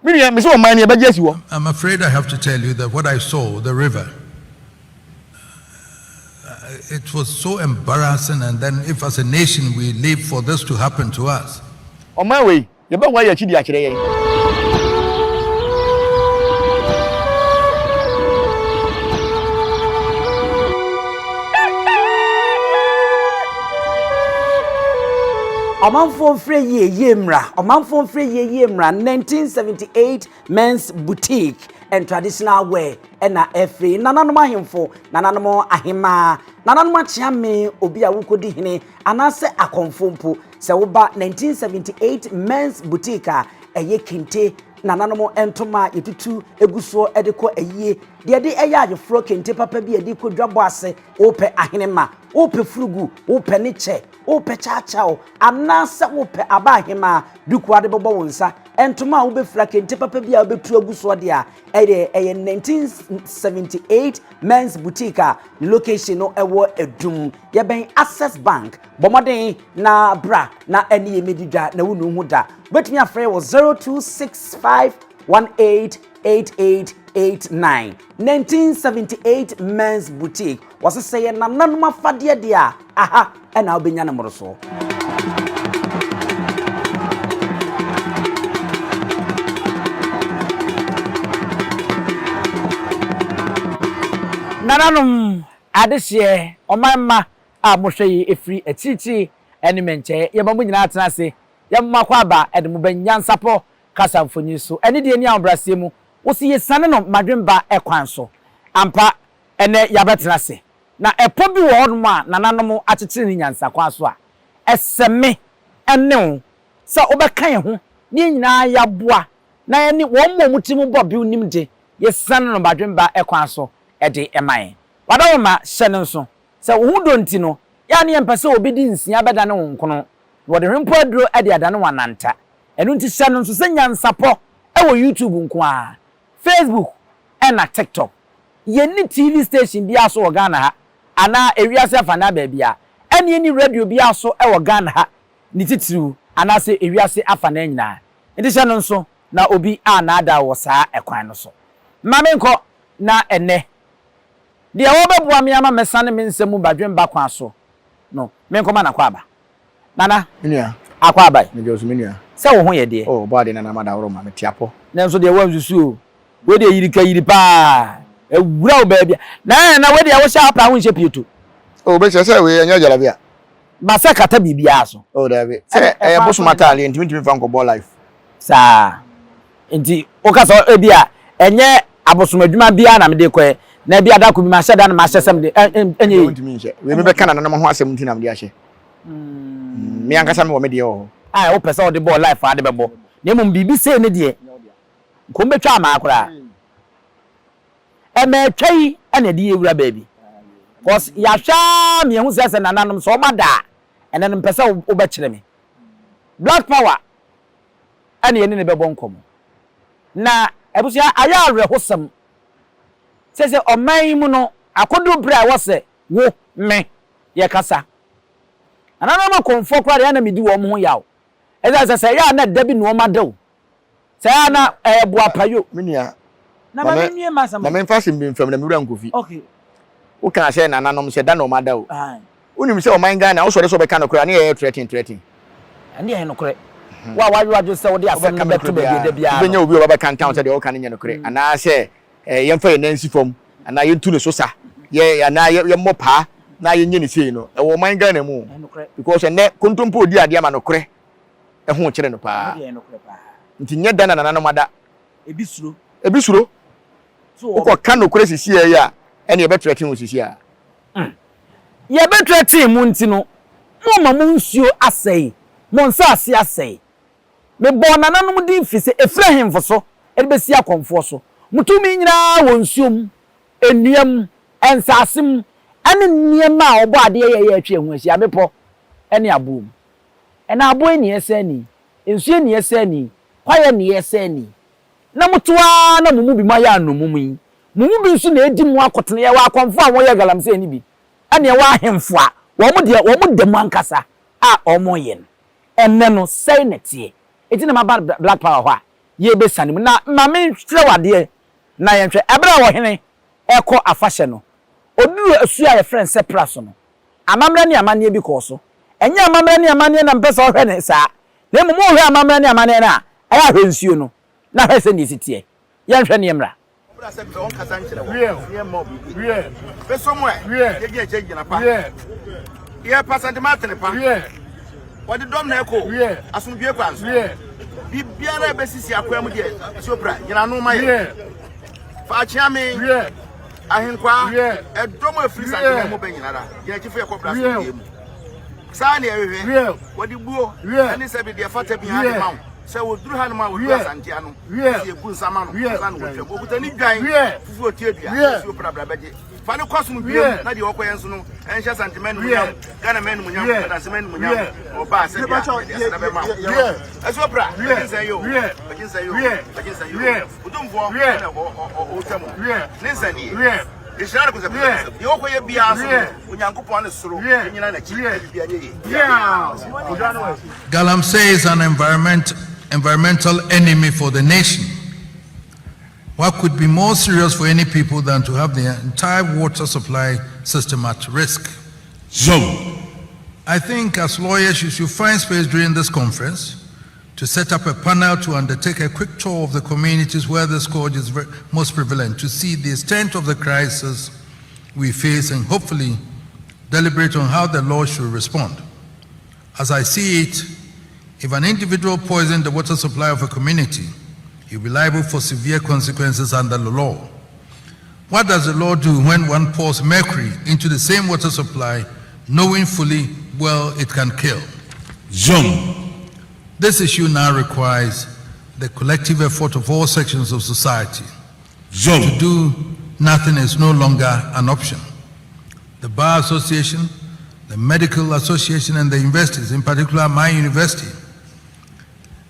I'm afraid I have to tell you that what I saw, the river, it was so embarrassing, and then if as a nation we live for this to happen to us. On my way, you better why you actually. Omanfo free ye mra. Omanfo free ye mra. 1978 men's boutique and traditional wear. Ena free. Nananoma himfo. Nananoma ahima. Nananoma chiame obi a wukodi hine. Anase akonfompo. Se woba 1978 men's boutique eye kente. Nananomo entoma yetutu eguso edeko eye. De eya ayefro kente papa bi ediko dwabo ase. Ope ahinema. Ope frugu. Ope niche. Ope chachao. Anase ope abahima. Duku ade bobo wonsa. Entoma ube kente papa bi obetu eguso de a. Eye 1978 men's boutique location no ewo edum. Yeben Access Bank. Bomoden na bra na eni yemedida na wunu hu da. Betumi afre wo 0265188889. 1978 men's boutique. Was say na nanuma fade dia. Aha, ena obenya na moroso. Nananum adehye omamma a mohwe efri atiti ene menche yemamu nyina atenase yemma kwa aba edemu banyansapo kasamfonyi so ene de ni ambrase mu wo se yesane no madwemba ekwan so ampa ene yabetenase na epo bi wo hodum a nananum atete ni nyansa kwa so a eseme ene so obekan ho ni nyina yaboa na ene wo mmomutimu bobi unimde yesane no madwemba ekwan so ede emaye wadawoma hyene nso se wo donti no ya ne empese obi di nsia beda ne wonkono wode hwempo aduro ade adane wananta enu nti hyene nso se nyansapo ewo YouTube nko a Facebook na TikTok yeni TV station bi aso wo Ghana ha ana ewiase afana ba bia ene ni radio bi aso ewo Ghana ha ni titiru ana se ewiase afana nyina nti hyene nso na obi a na ada wo saa ekwan no so mamenko na ene de obebuwa me ama mesane me nsemu badwemba kwa so no me nkoma na kwa aba nana Menua akwa aba me josu menua se wo ho ye de oh body na mada woro ma me tiapo na nso de wanzusu o we de yirika yiri pa ewura o ba bia na we de wo sha pa ho nche pieto oh be se we anya jalabia ba se kata bibia so oh david se bosumata ali ntimi fa nko ball life sa enti o ka so ebia enye abosumadwuma bia na me de kwe na bia da ko bi ma hye da na ma hye sem de enye ntimi nche we me be kana na mo ho asem ntina me de ahye me ankasa me wo me de ho ah o pese o de ball life ade bebo na mum bibi se ne de ko mbetwa ma akora emetwei ene de ewura baabi cause ya hwa me hu sese nananom so obada ene no pese o be kire me black power ene ye ne bebo nkom na ebusia aya rehosam sese oman mu no akodo bra wo se wo me ye kasa anana konfo kware ya na medi wo mo yawo eza sese ya na dabi no ma daw se ya na bo apayo menua na ma menue masam na me mfa bi mfam na mewura nkofi okay wo kan se na nanom se da no ma daw ah unim se oman Ghana wo so de so be kan no kra na ye threatening ande ye no kre wa wajo se wo de asem na beto be de bia benya obi o ba kan town se de wo kan nya no kre ana se yemfa ye nansi fom ana ye tu ne so sa ye ana ye mopa na ye nye ne sei no e wo man Ghana mu because ne kontompo odi ade ama no kre e ho kire no pa nti nye dana nana mada ebisuro so ko kan no kre sisi ya ene ye betrete ho sisi ya ye betrete mu nti no mo ma mo nsuo asai mo nsa ase asai me bo nananom di mfise efrahim foso e be si akonfo so mutumi nyina won nsuom enuam ensasem ane niema obo ade ye atwe hu asia mepo ene abom ena abo eni esani ensu eni esani kwaye ni esani na mutoa na mumu bi ma ya anomumu yi mumu bi nsu na edi mu akotene ye wa akonfo a woye galamse eni bi ane wa ahemfo a wo mu dem ankasa a omo ye enne no sei netie eti na ma black power ho a ye besane mu na ma me hwere wade na ye hwɛ ebra wo hene ekɔ afahye no oduru asu a ye friend se praso no amamra ne amane bi kɔ so enye amamra ne amane na mpɛ sɛ ɔhwɛ ne saa na mu hwɛ amamra ne amane na aya hwɛ nsuo no na hwɛ sɛ ne sitie ye hwɛ ne mra Yeah, Pastor Martin, what the dom echo, Assumpia Quans, Biara Bessis Aquamudia, Sopra, you know, my Fachami, Ahinqua, a drummer free and moving another, yet if you're a Sani, what you go, and it's a bit of fat behind the mount. So we'll do Hanma with Santiano, a good Saman, with any guy, for Tibia, Supra. Fano costume bien na di okwenso no enhye sentiment mu yam kana men mu yam kana semen mu yam o ba se bia na be ma eso pra say yo udumfo na o tamu ninsani ishara ku se yo koye bia so onyankopon ne soro nyina na chi bia nye Galamsey is an environmental enemy for the nation. What could be more serious for any people than to have the entire water supply system at risk? I think as lawyers you should find space during this conference to set up a panel to undertake a quick tour of the communities where this scourge is most prevalent, to see the extent of the crisis we face and hopefully deliberate on how the law should respond. As I see it, if an individual poisons the water supply of a community, he'll be liable for severe consequences under the law. What does the law do when one pours mercury into the same water supply, knowing fully well it can kill? This issue now requires the collective effort of all sections of society. To do nothing is no longer an option. The Bar Association, the Medical Association, and the universities, in particular my university,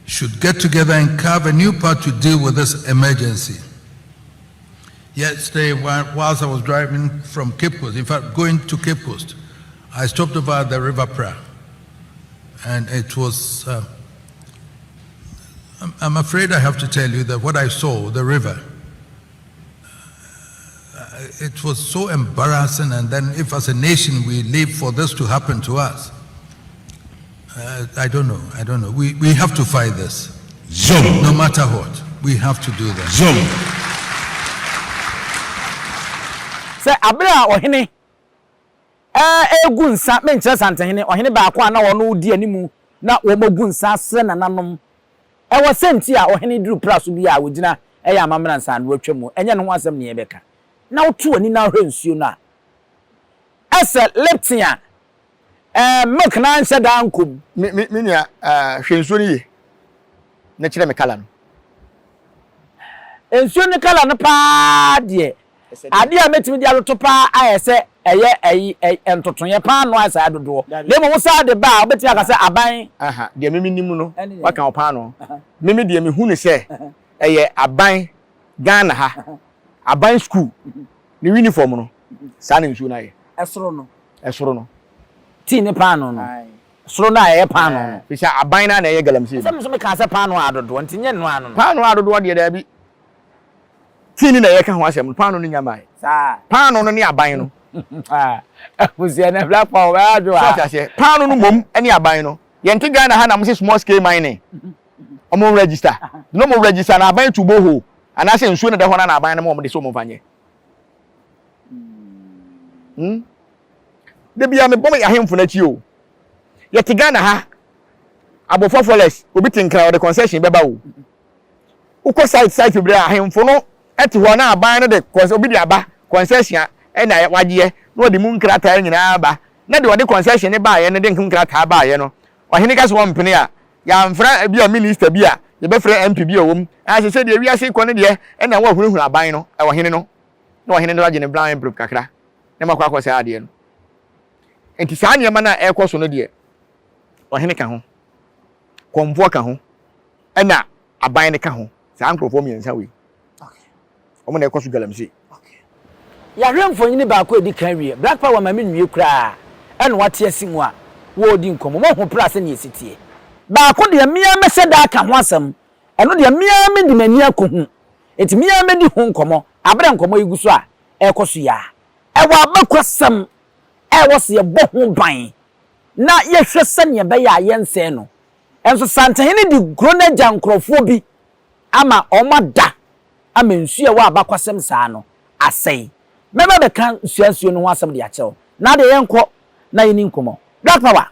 should get together and carve a new path to deal with this emergency. Yesterday, whilst I was driving from Cape Coast, in fact, going to Cape Coast, I stopped over at the River Pra. And it was, I'm afraid I have to tell you that what I saw, the river, it was so embarrassing. And then if as a nation we live for this to happen to us, I don't know. We have to fight this. No matter what, we have to do that. Say abra ohene egunsa menche santehene ohene ba kwa na wono di animu na wo magunsa se nananom wo senti a ohene duru praso bi a wogina eya amamra nsa no atwam enye no ho asem ne ebeka na woto ani na hwe nsuo na ese leptia milk na nse da nkom me nia hwensuo ni na kire me kala no ensuo ni kala no pa de ade a metimi dia loto pa ayese eye entotonye pa no asa adodo le mo sa de ba obeti aka se aban de memi nimu no waka opa no memi de me hu ne se eye aban Ghana ha aban school ni uniform no sa na nsuo na ye esoro no ti ne pa no soro na ye pa no fisha aban na ye galamsey se me ka se pa no adodo ntinye no ano pa no adodo de da bi tini na ye ka ho asem paano no nyama sa paano no ne aban no busia na black power ado paano no mom ne aban no ye nti Ghana ha na mo small scale mining omo register no mo register na aban tubo ho ana se nsuo ne de ho na aban na mo de so mo fanye de bia me bom ya hemfo na chi o ye ti Ghana ha abofo forest obi tinkra o de concession beba o uko site bi a hemfo no eti ho na aban no de obi de aba concession e na waje no de mu nkrata nyina ba na de concession ne ba ye ne de nkrata ba ye no ohene ka so mpene a ya mfra bi a minister bi a ye be fra MP bi a wom a se de wi ase ko ne de e na wa hunhun aban no e ohene no na ohene no waje ne blind improve kakra ne makwa akwose ade no enti saa ne ma na e ko so no de ohene ka ho komvo ka ho e na aban ne ka ho saa nkrofo mi nsa we omo na ekosu galamsey ya hwemfo nyini ba ko edi kan wie black power ma menwie kura ene wate asimu a wo odi nkomo mo ho pra se ne esitie ba ko de mia mese da aka ho asem eno de mia me di mani akohu enti mia me di ho nkomo abra nkomo yigu so a ekoso ya ewa abakwasam ewo se ye bo ho ban na ye hwese ne be ya yense no enso santene di grona jankrofo bi ama omada ama nsu ye wa abakwasam saa no asai meba be kan nsuansuo no ho asem de achew na de yenko na yini nkomo black power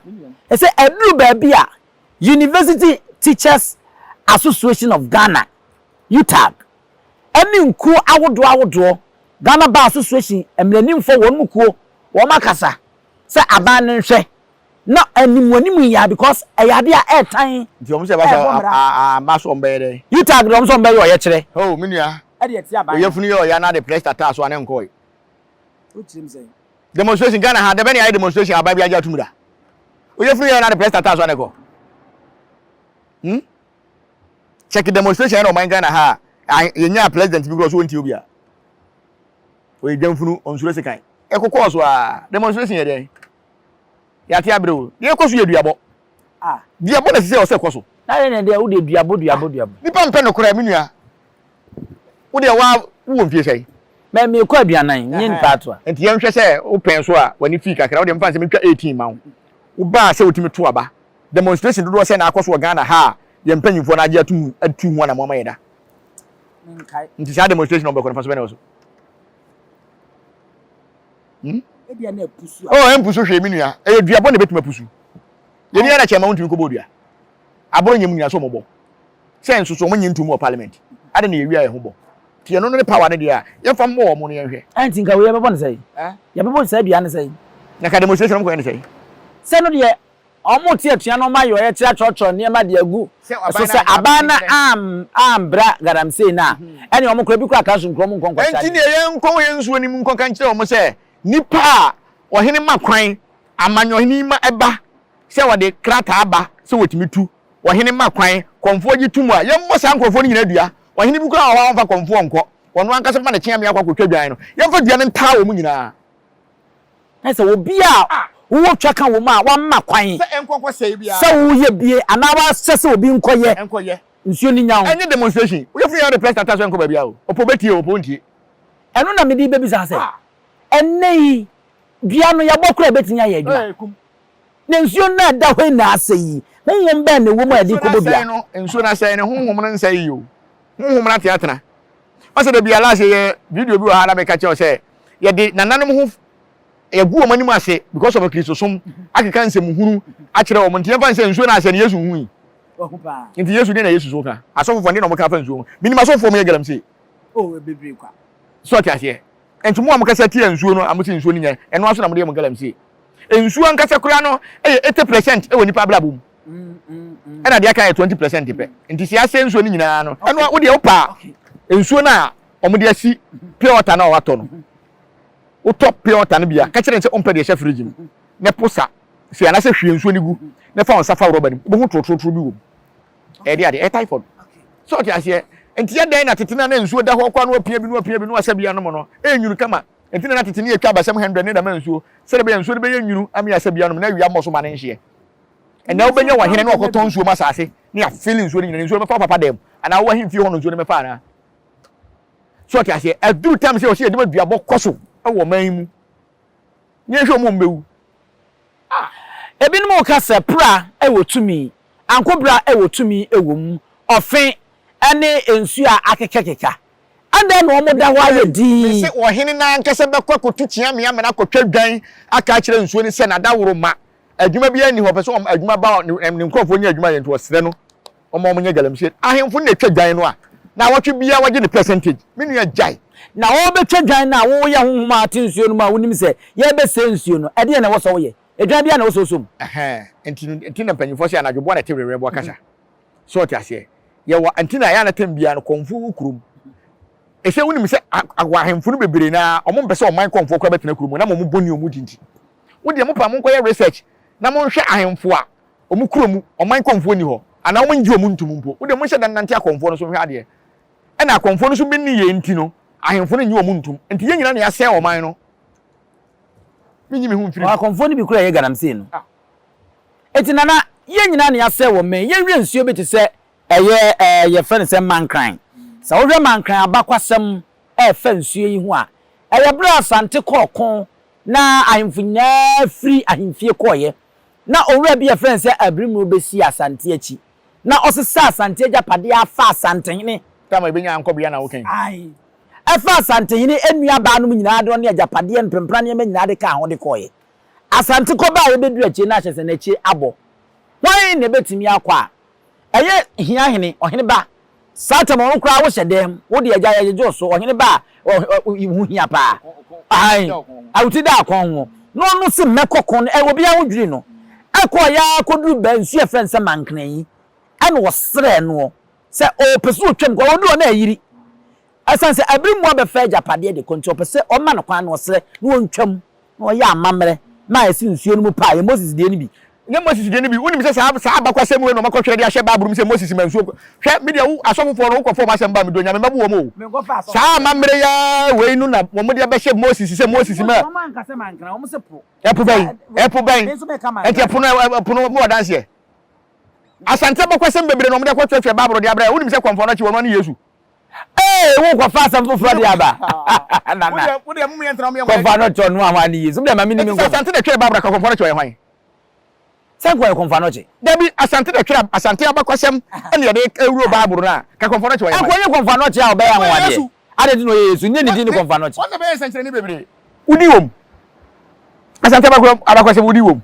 e say eduru ba bia University Teachers Association of Ghana UTAG eni nku awodo Ghana Bar Association emlenimfo won kuo wo makasa se aban nhwe na animonimu ya because eyade a etan nti o mo se ba sa maso ombere UTAG do so ombere o ye kire oh minua e de ti aban o yefunu yo ya na the press start so ane nkoi o tim say demonstration Ghana ha de be ne demonstration abai bi aja tumura o yefunu yo na the press start so ane ko check demonstration no man Ghana ha yenya president bi go so wonti obia o yedamfunu onsuro sekan ekokọ so a demonstration ye den ya ti abrewo ye koso ye duabo duabo na sise o se koso na ne de wo de duabo nipa mpe no kora menua wo de wa wo mfie sei me ko aduanan nyin pato a enti ye nhwe se wo pen so a wani fi kakra wo de mfa se metwa 18 ma wo ba se wotimi to aba demonstration do se na akoso Ghana ha ye mpanyimfo na age atu hu na mama yeda nti sa demonstration obekọ na fa so be na so e dia na pusu oh empusu hwe menua e duabo na betuma pusu ye ni na chema wontumi ko bodua aboro nyem nyina so mobo sense so monyi ntumu o parliament ade na yewia ye ho bo tie no ne power ne dia ye fa mo mo ne hwe anti nka we bebo ne sei ya bebo sei bia ne sei na ka demonstration mo ko ne sei se no de omo tie atua no mayo ye kira chocho ne ma de agu so se abana bra garam sei na ene omo kura bi kura ka so nkrom nkonkwa cha enti ne ye nkon ye nsuo ni mu nkonka nkire omo se nipa ohene makwan amanyohene ma eba se wode krata aba se wotimi tu ohene makwan konfo gi tumu a ye mmo sa nkrofo ni nyina dua ohene bi kura wa fa konfo nko wono ankasa ma na kyen me akwa dwan no ye fa dua ne ntaa wo mu nyina ese obi a wo twaka wo ma wa makwan se enkokọ sei bia se wo ye bie ana wa sese obi nkoye nsuo ni nyawo any demonstration we free the press attack enko ba bia o opo betie opo ntie eno na me di bebi sa se enei bia no ya bokura betinya ya adwa na nsuo na da hwe na aseyi na yem ba na wo ma di ko bobia no nsuo na sai ne honhom no nsai yo honhom na teatena ase da bia la se ye video bi wa ha na be ka che o se ye di nananom ho egu o manimu ase because of Kristosom akeka nsem huru a kire o montie fa nse nsuo na ase ne Yesu hui ohupa nti Yesu de na Yesu so ka asofo ne na mo ka fa nsuo minima asofo mo ye galamse oh bebre kwa so ti ase enti mo am ka sa tie nsuo no amuti nsuo ni nya eno aso na mo de mo galamse nsuo nkasa kura no 80% e woni pa blabum ena de aka 20% pe nti si ase nsuo ni nyina no eno wo de wo pa nsuo na omo de asi pure water na wato no wo top pure water no bia ka kire nse ompa de chef regime ne posa si ana se hwe nsuo ni gu ne fa on safa rubber ni bo hu trotro bi wo e de ade typhoid so ti ase enti ya dan na tetena na nsuo da ho kwa no opia bi no asabia no mo no enyuru kama enti na tetena ye twa basam 100 ne da ma nsuo se de be nsuo de be nyuru ami asabia no na wi amoso ma ne nhye ena wo benya wa hene na okoton nsuo ma saase ne ya feeling nsuo ni nyina nsuo me fa papa dem ana wo hemfie ho no nsuo ne me fa na so ti ase aduru time se o se edema duabo koso e wo man mu nye hwe mo mbewu ebinom ka se pra e wotumi ankobra e wotumi e wom ofen ene ensu a akekekeka anda no mo da ho ayedi se wo hene na nkese be kwakotu tia me amena kotwa dwan aka kire nsuo ni se na da woro ma adwuma bi ani ho pese adwuma ba ne nkrofo nya adwuma ye nto osere no omo nya galamse ahemfo na twa dwan no a na wotwe bia wage the percentage menu ya jai na wo betwa dwan na wo ya honhoma ate nsuo no ma wonim se ye be se nsuo no ede na wo so wo ye edwan bia na wo so som enti na panyifo se anadwo bo na tewrere bo kasa so ti ase ye wa enti na ya na tem bia no konfu kurum ese wonim se ahemfo no bebere na omo mpese oman konfu kwa betena kurum na mo boni omu dinti wo de mo pa mo koye research na mo hwe ahemfo a omu kurum oman konfu ni ho ana omo nji omu ntum mpo wo de mo hye dan nante akonfo no so hwe ade ena akonfo no so bi ni ye enti no ahemfo no nyi omu ntum enti ye nyina na ya se oman no minyi me hu mfiri akonfo ni bi kura ye garamse no eti nana ye nyina na ya se wo men ye hwe nsuo beti se your friend say mankran sa wo hwe mankran abakwasem fa nsuo yi ho a bra asante kokon na ahemfo nya free ahemfie koye na owura bi your friend say abrimu besi asante achi na osesa asante agapade afa asante hene tama ibenya ankobia na woken ai afa asante hene enua ba no nyina ade ne agapade mpempra ne nyina de ka ho de koye asante ko ba ye bedu achi na hyese na achi abo wan ne betimi akwa eye hia hene ohene ba satan mo nkra wo hyedem wo de agya yejo so ohene ba hu hia pa ai awuti da akon ho no se mekokon e wo bia wo dwiri no akoya kodu ba nsu e fense mankran yi ane wo sere no se o pesu twem ko wo do na ayiri asanse abrimu abefa agapade de konti o pese o ma no kwan no sere no ntwam no ya amamre ma esi nsuo no mu pa ye Moses de ni bi nye Moses de ni bi unim se sa abakwasem we no makotwere de ahye baburu se Moses mansuo hwe media wo asofofo no ukofo masem ba me do nyame mabu wo mo sa amamre ya we nu na wo mo de be hye Moses se Moses ma o man kase mankran o mo se po epu ben enti epu no mo dance ye asante abakwasem bebre no mo de kwatwetwe baburu de abra unim se konfo no chi wo no Yesu wo kwa fa sam foforo de aba na wo de mu yentra mo ye konfa no cho no ama ni Yesu de ma mi ni mi asante de twe baburu ka konfo no chi wo ye hwan sen ko konfa no chi Debi asante de twe asante abakwasem ene de ewuro baburu na ka konfo no chi wo ye hwan akonye konfa no chi a obeya ho ade ade di no Yesu nye ni di ni konfa no chi won be senchire ni bebre udi wom asante abakwasem udi wom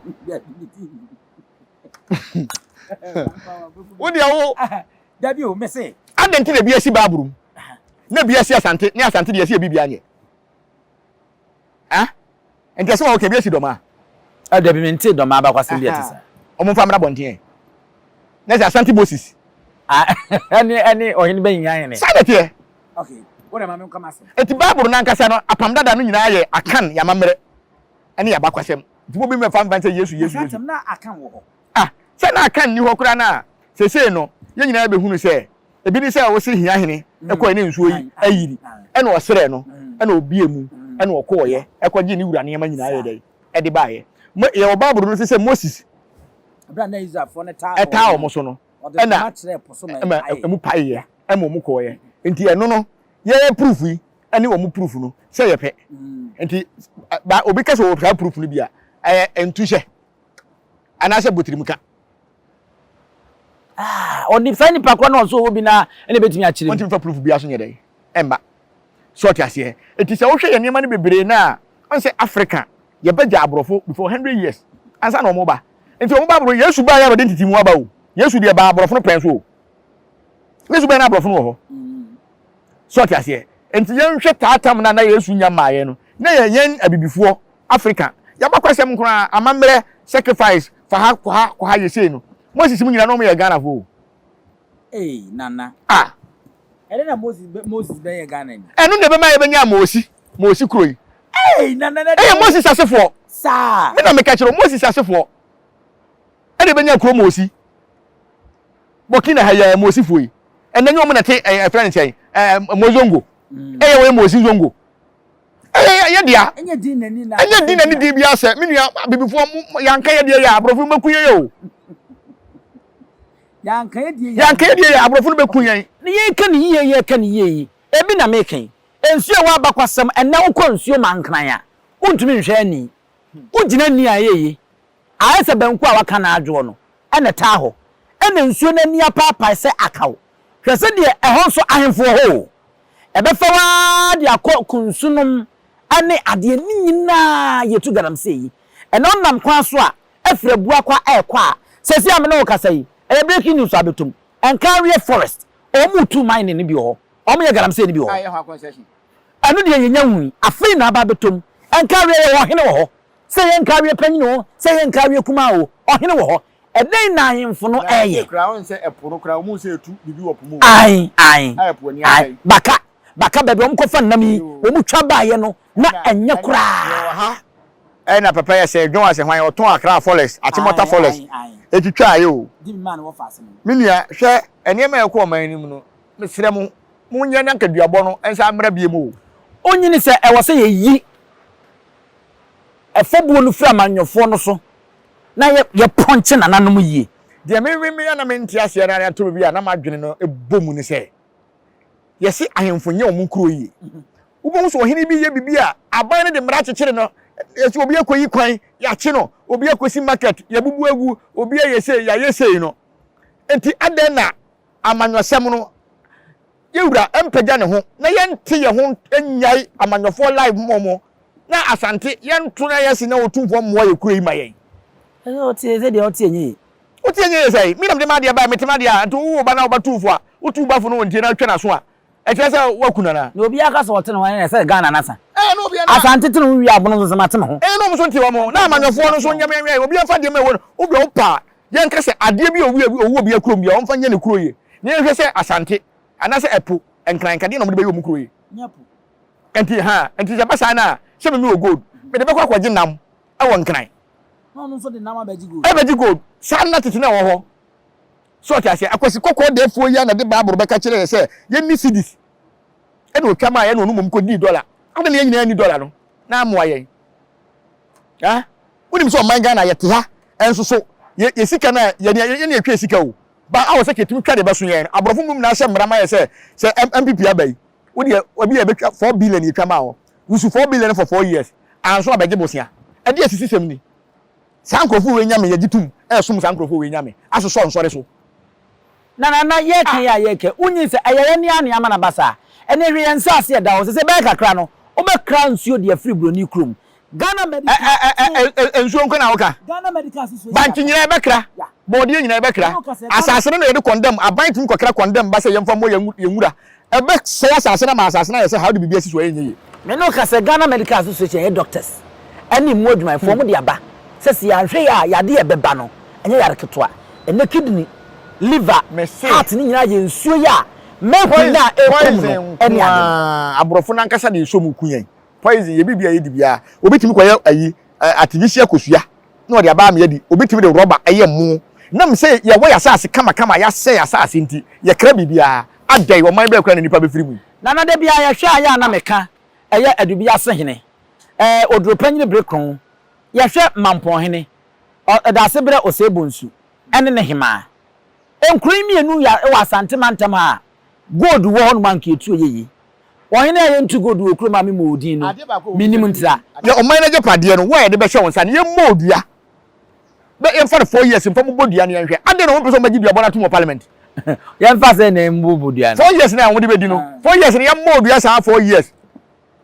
udi awo dabi o mese adenti de biasi baburu na biasi asante ni asante de yesi bibia nye enti ase wo ke biasi doma dabi mente do ma abakwasem bi atisa o mo famra bonten na se asante Moses ani ohini ben yan ne sadete okay wona ma me come ase enti baburu na nkasa no apam dada no nyina ye akan ya mamre ene ya bakwasem tipo bi me fam ban se Yesu na akan wo ho se na akan ni ho kura na sese no ye nyina be hunu se ebi ni se wo se hia hene ekọ ne nsuo yi ayiri ene osere no ene obie mu ene okoye ekọje ni wura ne ma nyina ye dai e de baaye ye wo baburu no se Moses abra na Israel fo ne ta eta o mo so no ena emu paaye emu mu koye enti eno no ye proof yi ene wo mu proof no se ye pe enti ba obi ka so wo proof no bia entu hye ana se botirimuka oni fani pakwa no so obi na ene betimi a kire wonti fa proof bia so nye dai emba sort ase enti se wo hwe ye niam na bebre na on se Africa ye beja abrofo before 100 years ansa na omo ba enti omo ba bro Yesu ba ya ro identity mu aba o Yesu de ba abrofo no penso o Yesu ba na abrofo no ho sort ase enti ye nhwe taatam na Yesu nya maaye no na ye yen abibifo Africa ya bakwasem nkura amamre sacrifice fa ha ko ha yese no Moses mu nyina no mo ye Ghana fo nana ene na Moses be ye Ghana ni enu de be ma ye benya Moses kroi nana Moses asefo sa me na me ka kiro Moses asefo e de benya kro Moses Burkina ha ya Moses foi ene nyo mo na te friend chen Mozongo ye we Moses zongo ye dia enye din nani na di bia se me nua bibifo yanka ye dia ya abrofo makuye yo yanka ye die ya abrofo no bekuyen ne ye ka ni ye ka ni ye ebi na meken ensuo wa bakwasem enne wokọ nsuo mankran a untumi nhwe ani ugina ni ayeye ayese banku a waka na adwo no ene ta ho ene nsuo na ni apapa se akaw hwese de ehon so ahemfo ho ebefa wa de akokunsunum ane ade ni nyina yetu garam sei ene onam kwa so a efrebu akwa ekwa sesi amene wo kasai e breaking news abetum encarrier forest omutu mine ni bi ho omo ye garam sei ni bi ho aye ha concession anu de yenya hu afei na aba betom encarrier wo hene wo ho se ye encarrier panyin wo se ye encarrier kuma wo ohene wo ho eden na ahemfo no eye crown se epono crown mu se etu bibi wo pomu ai epo ni ai baka bebe om ko fa nam yi om twa baaye no na enye kura na papa ya se dwon ase hwan oton Accra Forest Atimota Forest etitwa aye o di man wo fa ase minia hwe enema ekọ oman ni mu no mesre mu munye na nkaduabo no ensa amra bie mu onyini se ewo se yeyi efobuo no fra manyofo no so na ye ponche nananom yie de me ya na me ntia se na ya to bi a na madwene no ebomu ni se yesi ahemfo nye omukuro yi ubon so ohene bi ye bibi a aban ne de mra kyekere no yesi obi akoyi kwan ya kye no obi akosi market ya bubu egu obi ayese ya yese no enti aden na amanyosem no yewura empagya ne ho na yente ye ho anyai amanyofo live momo na asante yento na yesi na otumfo mmo ye kuro yi mayen o tie ze de o tie nyi o tie nyi sei mi nam de ma de ba metema de a to wo ba na wo ba tufo a wo tu ba fo no wontie na twa na so a e tse wakuna na na obi aka so wote no wan se Ghana nasa no obi na asante tinu wi abono so mate ho no mo so ntie wo mo na amanyofo no so nyame obi afa de ma wo obi o pa yen ka se ade bi owu bi akuro bi a wonfa nya ne kuro yi ne hwe se asante anase epo enkran kade na mo de be yo mu kuro yi nyapo enti se basa na se me gold me de be kwa kwaje nam e won nkran no so de nam abaji gold abaji gold sa na tete na wo ho so ta se akwasi kokko de fuo ya na de baaburo be ka kire se ye ni cedis e no twama ye no no mum ko di dollar ade ne nyina ni dollar no na amoa ye unim so man Ghana ye te ha enso so ye sika na ye ne atwa sika o ba awo se ketumi twa de be so ye abrofo mum na hye mrama ye se MPP abai wodi obi e be 4 billion ye twama o wusu 4 billion for 4 years anso abaje bosia e de asisi sem ni sankrofo we nyame ye gitum e som sankrofo we nyame aso so nsore so na ye kan ya ye ke unyi se ayeye ni ane ama na basa ene hwe ensase da wo se be kakra no obekra nsuo de afri broni krom Ghana medical ensuo nko na woka Ghana medical association bank nyina ebekra body nyina ebekra asase no ye de condemn aban tim kokra condemn ba se yemfa mo yewura ebe se asase na ma asase na ye se how do bibi asiso ye nye me no ka se Ghana medical association e doctors ani mo adwuma fo mo de aba se se ya hwe ya de ebeba no enye yare ketwa ene kidney liver heart ni nyina ye nsuo ya mepo na ekom no ene abrofo na nkasa de somu kunyen poison ye bibia ye dibia obetimi koye ayi artificial kosua na ode aba me yedi obetimi de rubber eye mu na me say ye wo ya sase kama ya say ya sase nti ye kra bibia adai wo man be kra na nipa be firi mu na de bia ye hwe aya na meka eye adubia sehene oduro panyine brekron ye hwe mampon hene da sebre osebonsu ene ne hima enkuri mienu ya e wasante mantam ha gold wo hono man ke tu yeyi won na ye ntu gold wo kroma me modin no minimum ntira ye o man na je pade no wo ye de be hwe won sa ne ye modua be ye for 4 years mfa mo bodua ne ye hwe ade no wo person magi dua bona to mo parliament ye mfa se na mbu bodua no 4 years na wo de be di no 4 years ne ye modua sa 4 years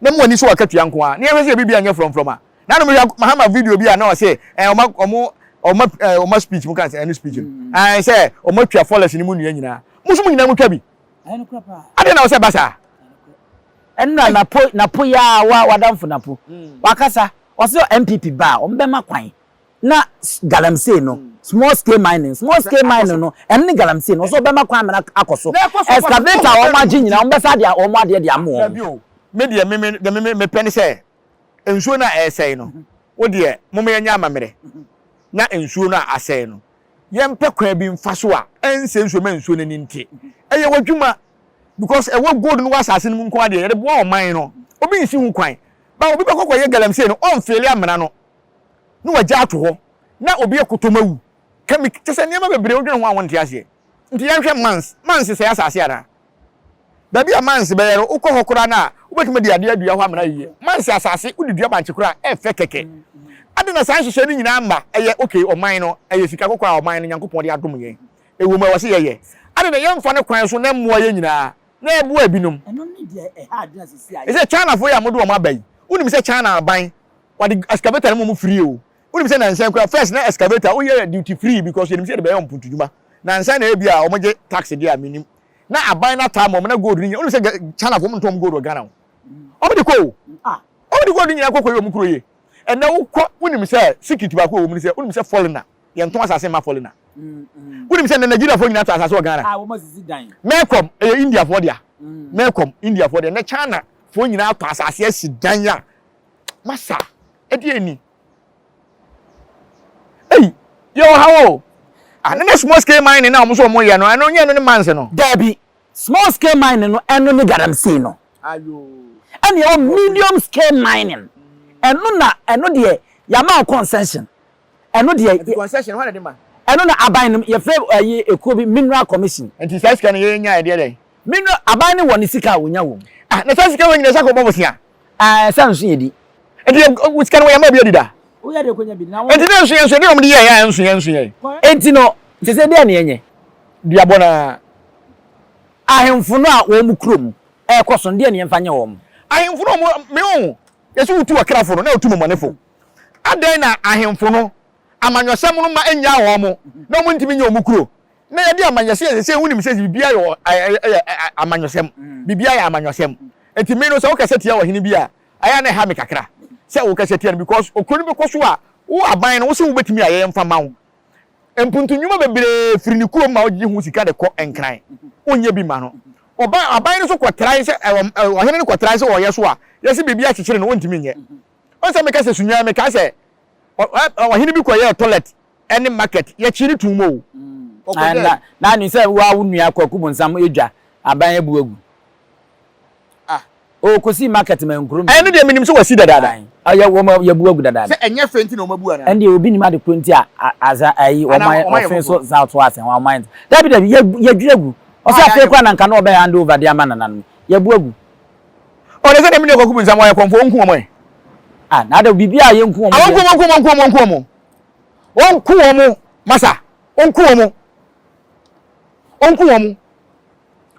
na mo ani so akatua nko a ne ye hwe se bibia nye from a na no me mahama video bi a na o se oma speech mu kan say any speech I say oma twa followers ni mu nua nyina musumu nyina mu twa bi ayi no krapa ade na o se basa enna na po ya wadamfo na po wakasa o se MPP ba o mbema kwan na galamsey no small scale mining no enne galamsey no so bema kwan na akoso excavator o ma gi nyina o mbesa dia o ma de dia mo me de me peni say ensuo na esay no wo de mo me nya amamere na ensuo na asay no yempe kwa bi mfa so a ense ensuo ma ensuo nani nti eye wadwuma because e wo gold no wasase no nko ade ye de bo o man no obi nsi hu kwan ba obi bekokọ ye galamsey no on fele amena no no wagya ato ho na obi ekotomawu kemi tese niam bebre odwen ho awon tiase nti yanhwe mans se asase ara da bia mans be yero ukọ hokora na ubetime de ade adua ho amena yiye mans asase udidua banche kora efe keke ade na san hwehwe ni nyina amba eye okay oman no eye sika kokọ a oman no nyankopon de adom ye ewu ma wose ye ade na yemfa ne kwan so na mmoa ye nyina na ebu abinum eno ni de hard na sisi ayi ese China fo ya modo o mabai unim se China aban wadi excavator mo free o unim se na nsan kwa first na excavator o ye duty free because unim se de be yon puntujuma na nsan na ebia o moje tax dia minim na aban na time o na gold ni unim se China fo mo ntom gold o Ghana o de ko o de gold ni na kokọ yo mu kuro ye and na ukọ unim se secret ba ko o mu se unim se foreigner ye ntom asase ma foreigner unim se na Nigeria fo nyina to asase o Ghana wo ma sisi dan mekom India fo dia mekom India fo dia na China fo nyina to asase asi dan ya masa edi eni yo hawo na small scale mining na omuso omo ye no eno nye no ne manse no dabi small scale mining no eno ni galamsey no ayo ene o medium scale mining eno de ya ma concession eno de concession ho na de ma ɛno na aban no ye fe ayi ekuo bi mineral commission enti sai sika no ye nya ide dey mineral aban ne wɔ ne sika wonya wɔ ah na sai sika wo nyina saka bobo sia san so yedi enti sika no ye ma bi adida wo ya de konya bi na enti na nso ye nso de om de ye ya nso ye enti no te se de ne yenye dua bona ahemfo no a wo mu krom koso de ne yemfa nye wo mu ahemfo no me ho yesu utu akrafo no na utu momonefo adan na ahemfo no amanyosem no ma enya wo mo na mo ntimi nya omukuro na ye de amanyose se hunim se bibia yo amanyosem bibia ya amanyosem entimi no se wo kase tia wo hene bia aya na ha me kakra se wo kase tia because okuru be koso a wo aban no wo se wo betimi aye mfa ma wo empuntunwuma bebre firi ni kuro ma wo gi hu sika de ko enkran onye bi ma no aban no so kwotran se wo hene no kwotran se wo ye so a ye se bibia chichire no wontimi nye on se me kase sunya me kase wahini bi koye toilet any market ye chiri tumo na ni se wa wunua kwaku bonsam edwa aban ebuagu o kosi market man nkrum ene de minim se wasi dadada aya wo ma yabuagu dadada se enye fenti na o mabu ana ende obi ni ma de kwenti aza ayi o ma ofin so south west wa mind dabi yadwagu o se afi kwa na nka na obe hand over de amana nan yabuagu o de se de mi de kwaku bonsam wa konfo onku omo na da bibia ye nku omo onku omo masa onku omo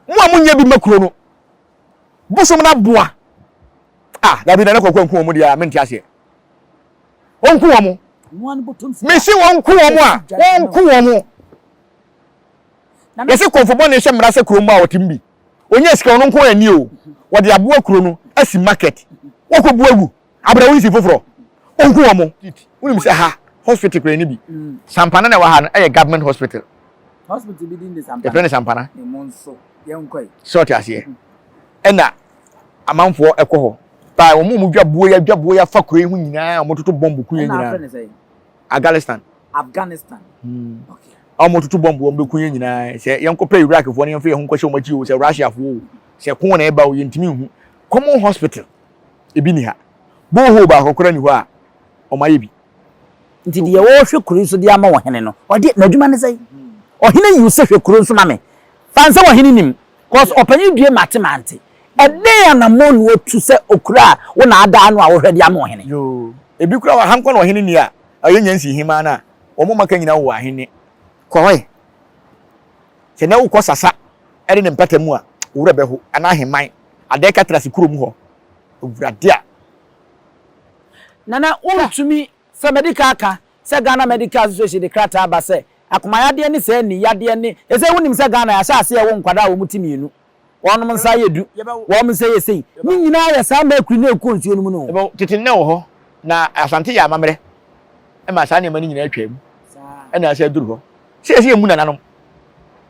mo amunya bi makuro no bosom na boa dabi na kokko onku omo dia menti ase onku omo me si onku omo yesi konfo ne hye mra se kuro mu a otimbi onye sika ono nko ani o wo de aboa kuro no asi market wo ko buagu abra wisi foforo onku omo unim se ha hospital kure ni bi sampana na wa ha no government hospital bi din de sampana e friend sampana e monso ye nkoi short ase ena amanfo ekoho ba wo mu dwabuo ya fa kure hu nyina o mototo bombu ku nyina Afghanistan okay o mototo bombu o mbeku nyina se yenko pay Iraq fo ne yenfa ye hu kwahye o machi o se Russia fo se ko na e ba o yentimi hu common hospital ebi ni ha boho ba kokora ni ho a o maye bi nti de wo hwe kuru so de ama wo hene no o de nadwuma ne sai o hene yi se hwe kuru so ma me fansa wo hene nim cause opanyi due matemante e de na mo no tu se okura wo na ada no a wo hwe de ama wo hene yo ebi kura wa hankwa na wo hene ni a aye nyansi hima na o mo maka nyina wo ahene ko hoye se na wo kosasa e de ne mpatamu a wura be ho ana heman ade ka trase kuro mu ho owurade a nana untumi se medical aka se Ghana Medical Association de krata aba se akomayade ne se ni yade ne ese wonim se Ghana ya sha se wo nkwada wo mutimi wonom nsa yedu wo nsa yesei ni nyina ya sa ma akuri na ekuo nsuo no mu no ebo tete ne wo ho na asante ya amamre e ma sa ne mani nyina atwa mu e na ase duru ho se emu nananom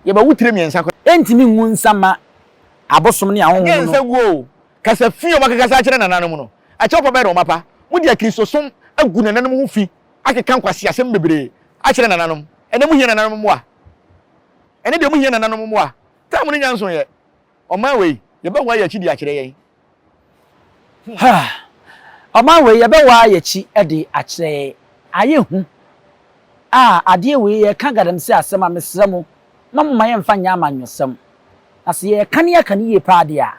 ye ba wutire miensa ko entimi ngu nsama abosom ne ahonho no yensa guo kasa fio makakasa kire nananom no a chopa be ro mapa mudi akristosom agu nananom ho fi akeka nkwase asem bebre a kire nananom ene mu hia nananom mo a ene de mu hia nananom mo a ta mu nya nso ye Oma we ye be wa ya chi di akire yen Oma we ye be wa ya chi e di akire aye hu ade we ye ka gadam se asem a mesremu mamma ye mfa nya amanyosem ase ye kan ye paade a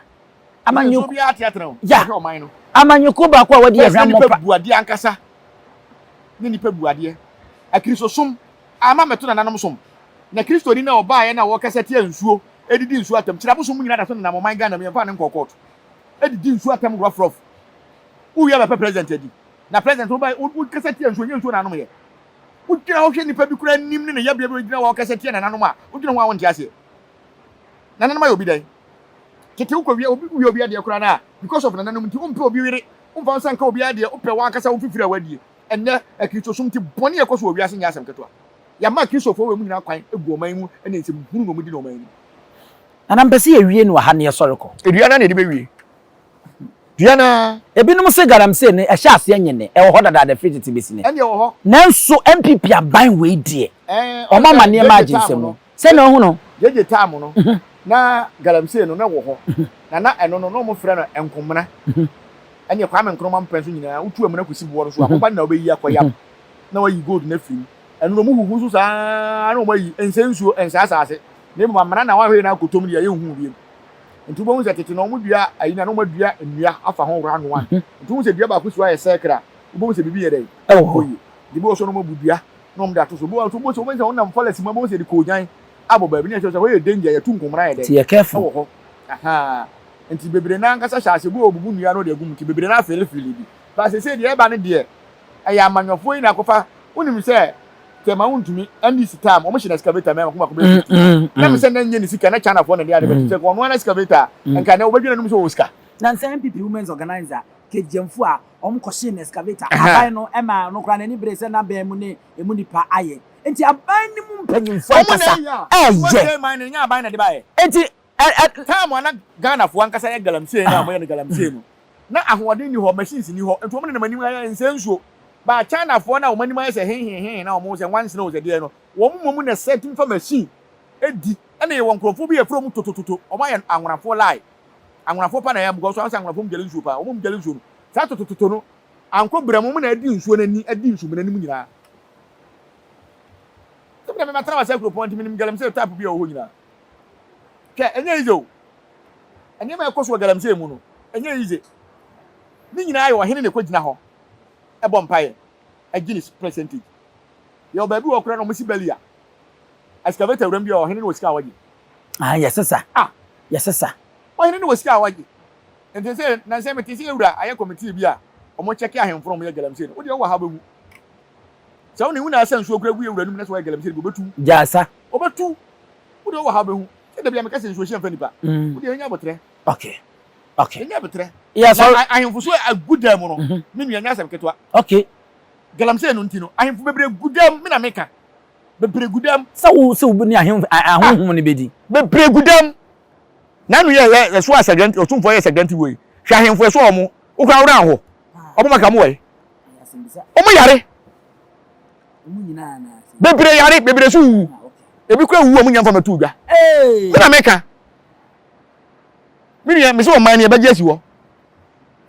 amanyo bi atiatra ya oman no amanyoko ba kwa wadi ye hwam pa buade ankasa ni nipa buade akristosom ama meto nananom som na kristo ni na oba ye na wo kasa tie nsuo edidi nsuo atam kira bosom nyina da so na mo man Ghana me mfa ne nkokot edidi nsuo atam rough uye ba president edi na president oba u kasa tie nsuo nye nsuo nanom ye u kira ho hwe nipa bi kura nim ne ya bia bi gina wo kasa tie nananom a u gina ho awon tiase nananom ayo bi dai tete u ko wi obi ade kura na because of nananom nti umpe obi wire umfa nsanka obi ade upe wa kasa wo fifiri awadie enne akristosom ti boni ekoso obi ase nya asem keto ya ma kristofo we mu nyina kwan egu oman mu ene nsem hunu no mu di no oman mu ana mpese ye wie no ha ne yesoreko eduana na edi be wie duana ebinum se garam se ne ehya ase anyene e wo hoda da fititi besine ene wo ho nanso MPP aban we die o mama ne ma aginsem no se na ohu no yeje tam no na garam se no na wo ho na eno no mo frɛ no enkomna ene kwa me nkroma mpenso nyina utu amuna kusi bo no so akoba na obeyi akoyam na wayi gold na firi enu mu huhu so saa na o mayi ensensuo ensasase ne mu amana na wa hwe na akotom ne ye hu bi ntu bo hu se tete no mu dua ayi na no ma dua nnua afa ho wora no an ntu hu se dua ba ko so aye sekra bo hu se bibi ye dai Oh. di bo so no mu dua no mu da to so bo so bo so na mfalasi ma bo se di ko nyan abo ba bi ne so we danger ye tu nkomra ye dai Ti careful. ho aha nti bebre na nkasa hyase bo obubu nnua no de gum nti bebre na fele bi ba se de e ba ne de aya amanyofo yi na kofa unim se tema untumi andi sitam o mo shina excavator me makoma ko be na me se na nye ni sika na chana fo na dia de be se ko no na excavator enka na obadwina num so osika Na NPP Women's Organizer kejemfu a omkɔhye na excavator aban no ema no kra na ni brese na ban mu ne emu nipa aye enti aban ni mu mpanyimfo akasa ye man nya aban na de bae enti time na Ghana fo ankasa ye galamsey na mo ye galamsey no na ahoɔden ni hɔ machines ni hɔ enti o mo ne manim ya nsensuo ba China fo na o manim ya se hen na o mo se once na o se de no wo mo na setting for machine edi na ye won krofo bi e from totototo o ma ye anwonafo lie anwonafo pa na ya bugo so ansa anwonafo mgele nsuo pa o mo mgele nsuo no sa totototo no anko bramo na adi nsuo na ni adi nsuo na nim nyina so be ma tra wa sekro point minim galamsey tap bi o ho nyina ke enye izo enye ma ekoso galamsey mu no enye ize ni nyina ayo hene ne kwagina ho ebo mpaye aginis percentage yo ba bi wo kura no mo si belia excavator wram bi o hene ne wo sika awagi yesesa yesesa o hene ne wo sika awagi enti se na se meti se ewura aye committee bi a o mo check ahemfo mo ye galamsey no wo de wo ha behu se wo ne hu na asansuo kura gu ewura num na so ye galamsey go betu jasa obetu wo de wo ha behu se de bia me ka sensuo hia fa nipa wo de nya botre okay nya botre yes so ahemfo so agudam no me nua nya asem ketwa okay galamsey no ntino ahemfo bebre gudam me na meka bebre gudam so bu ni ahonhom ne bedi bebre gudam na no ye so asagant otumfo ye asagant we hwa ahemfo so omo ukura wura ho obo maka mo we omo yare mu nyina na bebre yare bebre so wu ebi kura wu omo nyamfa matu dwa me na meka me nua me so o man ne ba jesi wo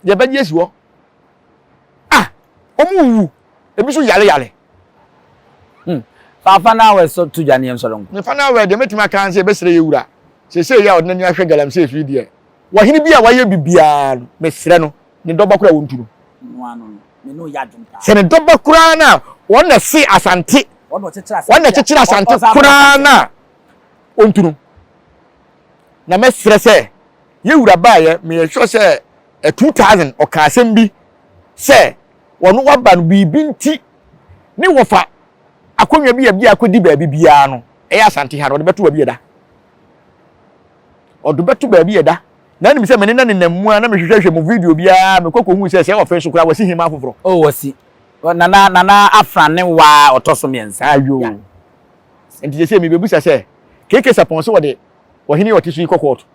ye ba jesi wo omo wu ebi so yare Fafa na we so to jani emsolongo. Me fa na we de metima kan se be sere yewura. Se ya odna ni ahwe galamsey fi de. Wo hini bia waye bibia no me sere no ne doba kura wonturo. No ano me no ya dwonta. Se ne doba kura na won na se asante. Won na chechira asante kura na wonturo. Na me sere se yewura ba ye me sure se 2000 o ka asem bi se wono waba no bibi nti ne wofa akonwa bi bia akodi baabi bia no eya asante ha no de beto baabi eda odo beto baabi eda na nim se mene na nenammu na mehwehwehwe mu video bia me kokko hu se ofe so kura wasi hima afoforo wasi nana afrane wa otoso miensa ayo enti se me bebusa se keke sapon so wode ohini woti so ikokot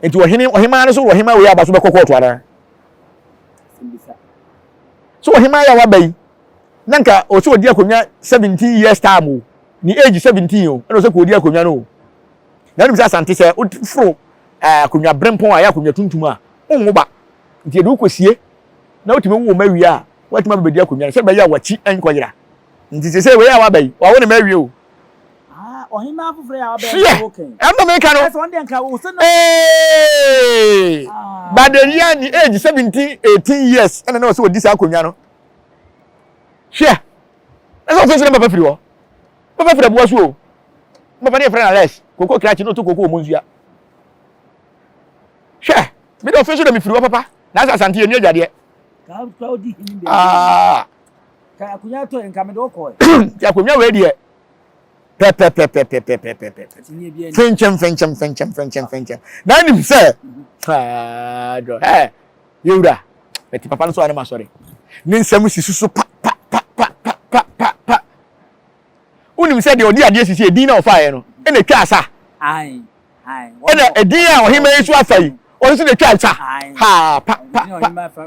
enti ohima no so ohima we aba so be kokot ara so ohima ya wa bai nanka o so odi akonya 17 years time ni age 17 o eno so ko odi akonya no na nim sa asante se fro akonya brempon aya akonya tuntum a onwo ba nti edu kosie na otime wo mawi a watima bebedi akonya se ba ya wachi enkoyira nti se we ya wa bai wa wo ne mawi o ohima afufre ya wa bai okay amba me ka no so wonde nka wo se no baderia ni age 17 18 years ena na so odi sa akonya no share. That's what I'm papa free. Papa free boa so. Papa ne friend Alex. Koko krachi no to koko omunzua. Share. Me do official me free papa. Na asante enu adwade. Ka odi him be. Ka akunya to enka me do ko. Ya akunya we de. Pe. Fenchem. Na ni say. Do. Yura. Beti papa no so anema sorry. Ni nsam sisusu pa. Unim said the odia de sisi edin na ofaye no e na twa asa ai e na edin a ohima yesu afai o so na twa asa ha pa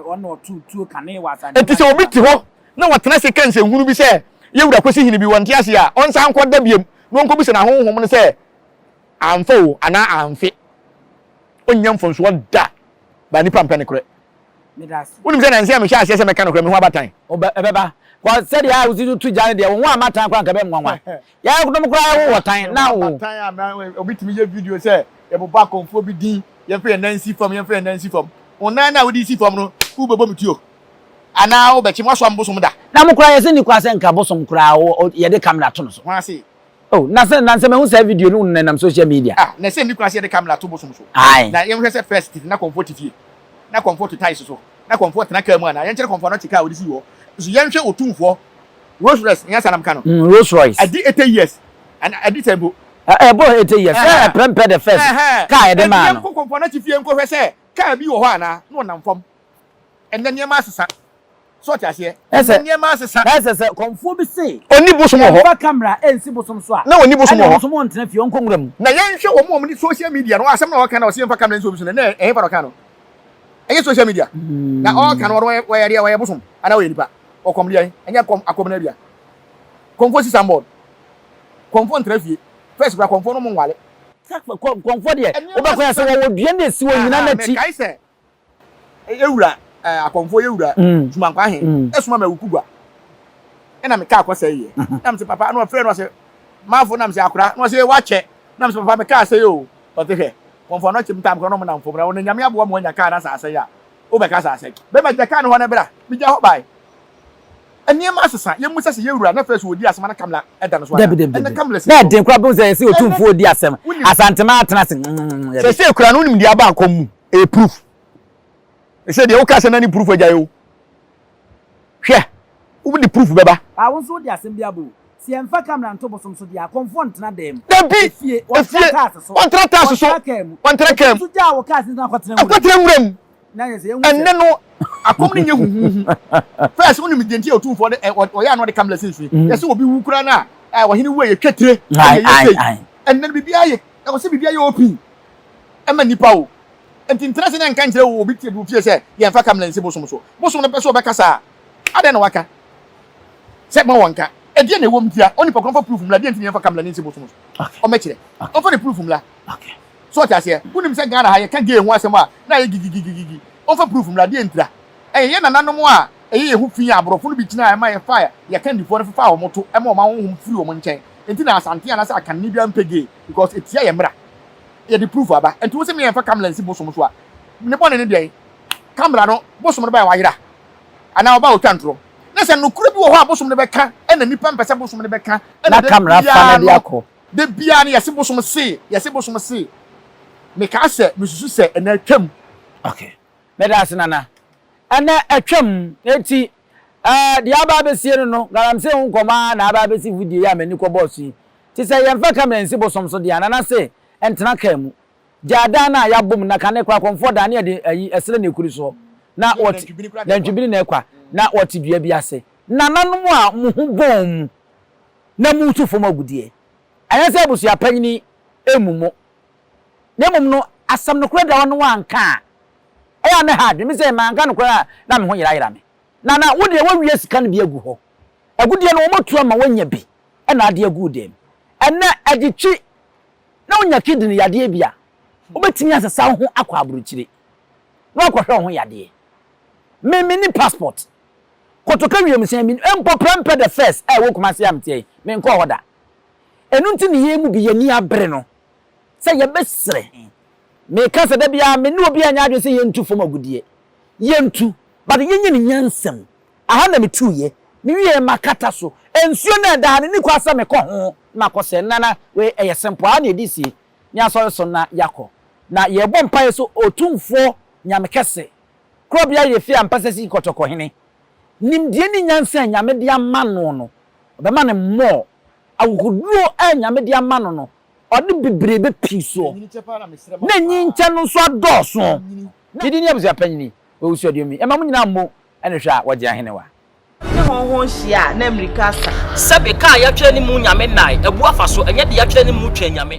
ono tu kane wasa enti se obi ti ho na watena se kan se hunu bi se yewura kosi hini bi wonte ase a onsan kwada biem no nko bi se na honhom no se amfa o ana amfe onyam fonso da ba ni pampa ne kore medas unim se na nse am sha ase se meka no kore me ho abatan ebeba kwa said ya uzi tu jane de won amatan kwa nka be nwanwa ya kudum kura wo wotan na wo tan am obitimi ye video say ye boba konfo bi din ye fe Nancy form onan na wo di si form no wo bebo mituo ana wo be chi mo so ambosom da na mo kura ye se ni kwa se nka bosom kura wo ye de camera to no so wa se oh na se me hu say video no nam social media na se ni kwa se de camera to bosom so ai na ye hwe se first na comfort fie na comfort ties so na comfort na ka mu na ye nkere comfort no chika wo di si wo so ye nhwe otumfo Rolls Royce nya sanam ka no Rolls Royce adi 80 years and adi tempo bo 80 years prempe the first ka ye de man no comfort na chifie nko hwe se ka bi wo ho ana no nam fam enne niam asesa so tiase enne niam asesa ese konfo bi se oni bosom ho fa camera ensi bosom so a na oni bosom ho bosom on tena fie on kongra mu na ye nhwe wo mo ni social media no asem na wo ka na wo se fa camera ensi bosom na e fa ro ka no eye social media na all kan wo yare wo bosom ana wo nipa o kom lian enya kom akom na bia konfo si sambod konfo ntra fie first bra konfo no mo nwale konfo de wo ba ko ya se wo dua na si wo nyina na ti kai se ewura akonfo ewura tuma kwa he esuma ma wukugwa ena me ka akwasa ye na me papa na ofre no se mafo na me se akura no se wa che na me papa me ka se yo o te he konfo no chim tam ko no mo na mfo bra wo nyame abo mo nya ka na sa se ya o be ka sa se be ma ka no ho na bra mi ja ho bai eni ma asesa ye musa se ewura na first odi asema na kamla eda no so na kamla se na den kwa bo se otumfo odi asem asantema atena se se kura no nim dia ba akom e proof se de o ka se na ni proof ajayo hwe wo di proof beba won so odi asem bia bo si emfa camera nto bosom so dia confront na dem bi fie on trata so so ja wo ka se na kwatena nwuram na ye se enne no akom ni nye huhu first wo ni midenti otumfo de o ya no de camera sensu ye se obi wu kura na wo hini wo ye twetire enne bibia ye wo se bibia ye open ema nipa o enti interest na nka nkire wo obi tie bi fie se ye mfa camera nsi bosom so bosom no pese obekasa ade na waka se ma wonka edie na wom tia oni pokon for proof mla die enti ye mfa camera nsi bosom so o mekire o for the proof mla okay so tiase unim se Ghana ha ye ka ge hu asem a na ye gigigigigi o for proof mla die entira ye na nanom a ye hu fi abrofo no bi tina ma ye fire ye kan difo no fa wo moto e ma o ma honhom firi wo nchen enti na asante ana se aka ni bia mpege because etia ye mra ye the proof aba enti wo se me ye mfa camera nsi bosom so a ne bone ne de camera no bosom no ba wa yira ana oba o twantro na se no kure bi wo ho a bosom no be ka e na nipa mpese bosom no be ka na camera fa na dia ko de bia ne ye se bosom se me ka se me susu se na twam okay me da nana ana atwam eti de aba besie no garam se hu koma na aba besi video ya mani ko boss yi ti se ye mfa camera nsi bosom so de anana se entena kamu jada na ya bom na kane kwa komfo da na de ayi esele na ekuri so na woti na ntwibini na ekwa na woti dua bi ase nananom a mu hu bom na mu tu fom agudie anya se abusu apanyini emumo na mum no asam no kura da wono anka eya na ha de mi se manka no kura na me ho yira me na wo de wo wie sika no bi agu ho agudie no wo motu ama wanya bi e na ade agu dem ena agitwi na wonya kidney yade bia obetimi asesa ho akwa aburuchire na akwahwe ho yade me ni passport kotoka wiem se mi empo prempe the first wo kuma se amtie me nko hoda enu nti ne yemu bi yani abre no se ye besre me kasa da bia me ne obi anya adwe se yentu fom agudie yentu but yenye ne nyansem aha na metuye me wie makata so ensuo na da ne kwa sa me ko ho na ko se nana we eye simple ana edisi nya so na yakọ na ye bọ mpa so otumfo nyame kese krobia ye fi ampase si kotoko hene nimdie ni nyansa nyame dia mano no obema ne mo awukuduo nyame dia mano no ode bibrebe piso na nyincha no so adoso didi ni abusia panyini we usi odiomi e mamu nyina mo ene hwa wagye ahene wa ne honhon hia na America sa sebe ka ya twere ni mu nyame nai ebu afa so enye de ya twere ni mu twa nyame